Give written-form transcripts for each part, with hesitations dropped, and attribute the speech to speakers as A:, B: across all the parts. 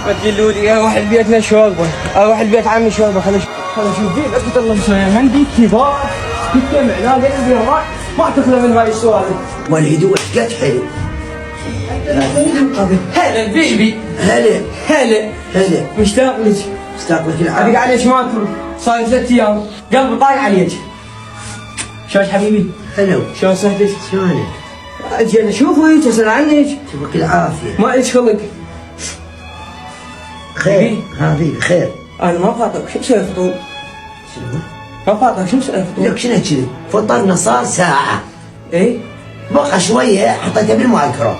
A: ما تقولوا لي اروح البيت شوربه، اروح البيت عمي شوربه. خليني اشوف دي اثبت الله مسويها عندي كبار تجتمع نادي البيضاء ما تخلى من هاي السوالف.
B: والهدوء قد حلو.
A: هلا بيبي.
B: هلا
A: هلا
B: هلا.
A: مشتاق لك.
B: مشتاق لك
A: ابيك
B: العافية.
A: عليك ماكل صار 3 ايام قلبي طايح عليك. شلونك حبيبي؟
B: هلا.
A: شلون صحتك؟
B: شلونك؟
A: اجي اشوفك اسال عنك.
B: يشوفك العافية.
A: ما لك خلق.
B: خير حبيبي خير.
A: انا ما فاطر شو مسوي فطور؟
B: شنو؟
A: ما فاطر شو مسوي فطور؟
B: لك شنو كذي؟ فطرنا صار ساعة.
A: ايه؟
B: بقى شوية حطيته بالمايكرو.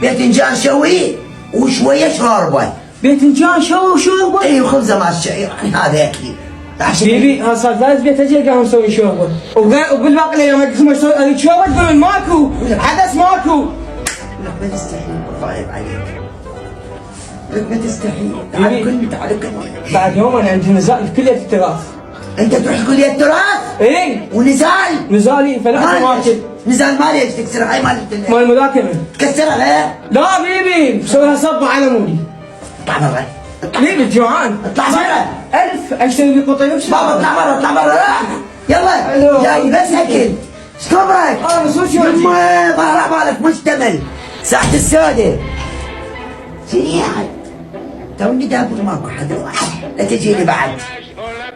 B: باذنجان شوي وشوية شوربة.
A: باذنجان شوربه؟
B: اي وخبزة مع الشعير يعني هذا اكيد.
A: بيبي ها صار 3 بيت اجي قام مسوي شوربه وبالباقي الايام اريد شوربه تقولون ماكو حدث ماكو.
B: لك ما تستحي طايب عليك. لك ما تستحي.
A: بيبي.
B: تعال كل تعال كل.
A: بعد يوم انا عندي نزال في كليه التراث.
B: انت تروح كلية التراث؟
A: ايه
B: ونزال؟
A: نزالي فلحت ماكل
B: نزال ما ليش تكسر هاي مالت
A: مال المذاكره.
B: تكسرها لا؟
A: لا بيبي مسويها صبه على مودي.
B: اطلع برا.
A: بيبي جوعان.
B: اطلع برا.
A: 1000 اشتري لي قطعه
B: بابا اطلع برا اطلع برا. يلا
A: ألو.
B: جاي بس اكل. شكرك.
A: انا مسوي شو
B: يما ظهر بالك مشتمل. ساعة السوداء. شنو يعني؟ توني دابر ماكو حدا واحد. لا تجي لي بعد.